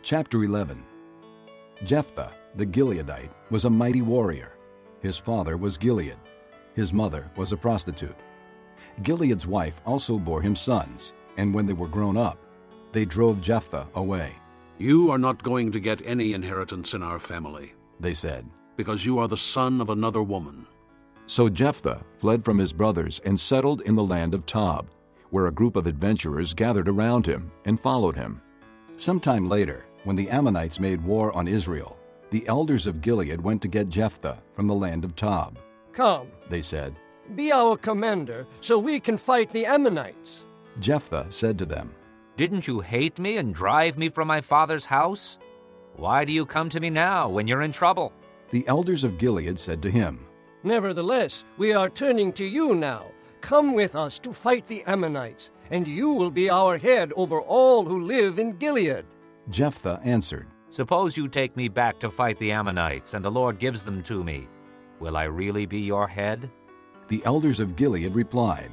Chapter 11. Jephthah the Gileadite was a mighty warrior. His father was Gilead. His mother was a prostitute. Gilead's wife also bore him sons, and when they were grown up, they drove Jephthah away. "You are not going to get any inheritance in our family," they said, "because you are the son of another woman." So Jephthah fled from his brothers and settled in the land of Tob, where a group of adventurers gathered around him and followed him. Sometime later, when the Ammonites made war on Israel, the elders of Gilead went to get Jephthah from the land of Tob. "Come," they said, "be our commander, so we can fight the Ammonites." Jephthah said to them, "Didn't you hate me and drive me from my father's house? Why do you come to me now when you're in trouble?" The elders of Gilead said to him, "Nevertheless, we are turning to you now. Come with us to fight the Ammonites, and you will be our head over all who live in Gilead." Jephthah answered, "Suppose you take me back to fight the Ammonites, and the Lord gives them to me. Will I really be your head?" The elders of Gilead replied,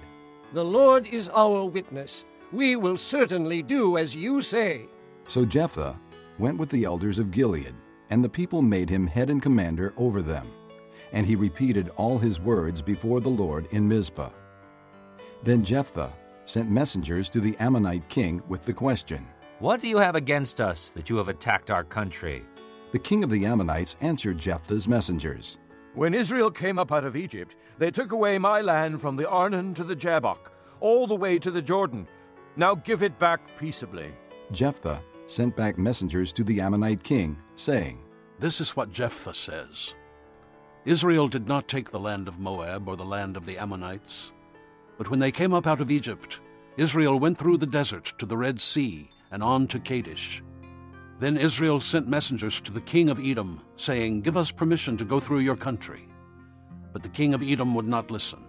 "The Lord is our witness. We will certainly do as you say." So Jephthah went with the elders of Gilead, and the people made him head and commander over them. And he repeated all his words before the Lord in Mizpah. Then Jephthah sent messengers to the Ammonite king with the question, "What do you have against us that you have attacked our country?" The king of the Ammonites answered Jephthah's messengers, "When Israel came up out of Egypt, they took away my land from the Arnon to the Jabbok, all the way to the Jordan. Now give it back peaceably." Jephthah sent back messengers to the Ammonite king, saying, This is what Jephthah says. "Israel did not take the land of Moab or the land of the Ammonites. But when they came up out of Egypt, Israel went through the desert to the Red Sea and on to Kadesh. Then Israel sent messengers to the king of Edom, saying, 'Give us permission to go through your country.' But the king of Edom would not listen.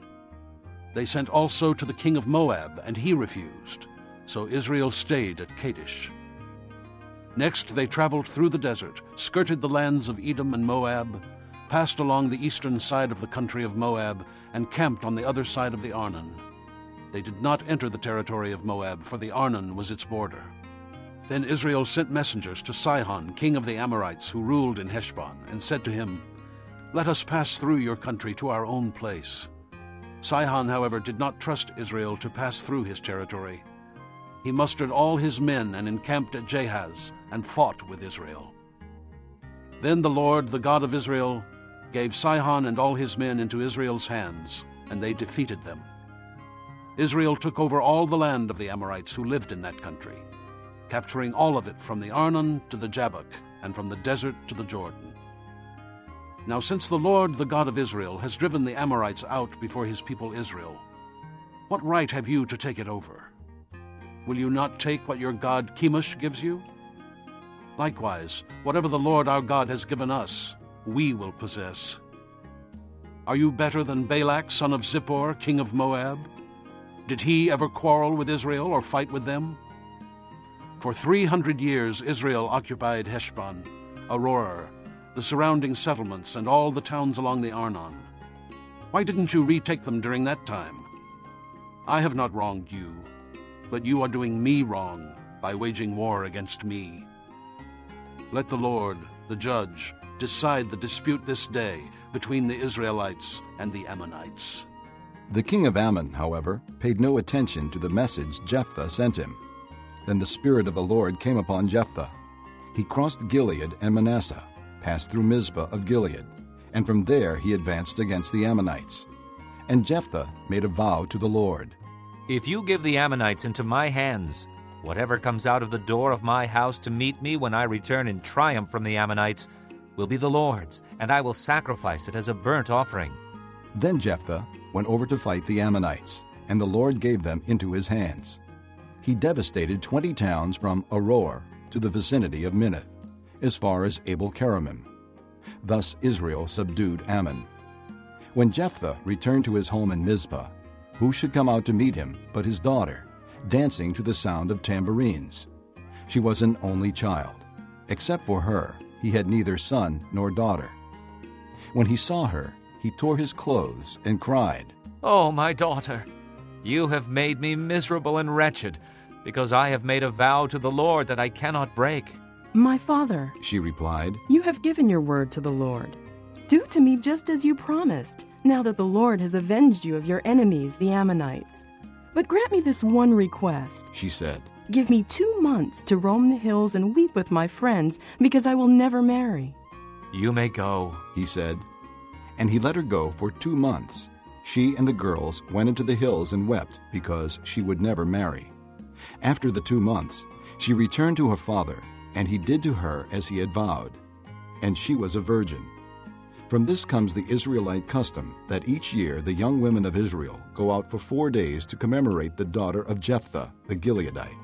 They sent also to the king of Moab, and he refused. So Israel stayed at Kadesh. Next they traveled through the desert, skirted the lands of Edom and Moab, passed along the eastern side of the country of Moab, and camped on the other side of the Arnon. They did not enter the territory of Moab, for the Arnon was its border. Then Israel sent messengers to Sihon, king of the Amorites, who ruled in Heshbon, and said to him, 'Let us pass through your country to our own place.' Sihon, however, did not trust Israel to pass through his territory. He mustered all his men and encamped at Jahaz, and fought with Israel. Then the Lord, the God of Israel, gave Sihon and all his men into Israel's hands, and they defeated them. Israel took over all the land of the Amorites who lived in that country, capturing all of it from the Arnon to the Jabbok, and from the desert to the Jordan. Now since the Lord, the God of Israel, has driven the Amorites out before his people Israel, what right have you to take it over? Will you not take what your god Chemosh gives you? Likewise, whatever the Lord our God has given us, we will possess. Are you better than Balak, son of Zippor, king of Moab? Did he ever quarrel with Israel or fight with them? For 300 years Israel occupied Heshbon, Aroer, the surrounding settlements, and all the towns along the Arnon. Why didn't you retake them during that time? I have not wronged you, but you are doing me wrong by waging war against me. Let the Lord, the judge, decide the dispute this day between the Israelites and the Ammonites." The king of Ammon, however, paid no attention to the message Jephthah sent him. Then the Spirit of the Lord came upon Jephthah. He crossed Gilead and Manasseh, passed through Mizpah of Gilead, and from there he advanced against the Ammonites. And Jephthah made a vow to the Lord. "If you give the Ammonites into my hands, whatever comes out of the door of my house to meet me when I return in triumph from the Ammonites will be the Lord's, and I will sacrifice it as a burnt offering." Then Jephthah went over to fight the Ammonites, and the Lord gave them into his hands. He devastated 20 towns from Aroer to the vicinity of Minnith, as far as Abel-keramim. Thus Israel subdued Ammon. When Jephthah returned to his home in Mizpah, who should come out to meet him but his daughter, dancing to the sound of tambourines? She was an only child. Except for her, he had neither son nor daughter. When he saw her, he tore his clothes and cried, "Oh, my daughter, you have made me miserable and wretched, because I have made a vow to the Lord that I cannot break. "My father," she replied, "you have given your word to the Lord. Do to me just as you promised, now that the Lord has avenged you of your enemies, the Ammonites. But grant me this one request," she said. "Give me 2 months to roam the hills and weep with my friends, because I will never marry." "You may go," he said. And he let her go for 2 months. She and the girls went into the hills and wept because she would never marry. After the 2 months, she returned to her father, and he did to her as he had vowed. And she was a virgin. From this comes the Israelite custom that each year the young women of Israel go out for 4 days to commemorate the daughter of Jephthah the Gileadite.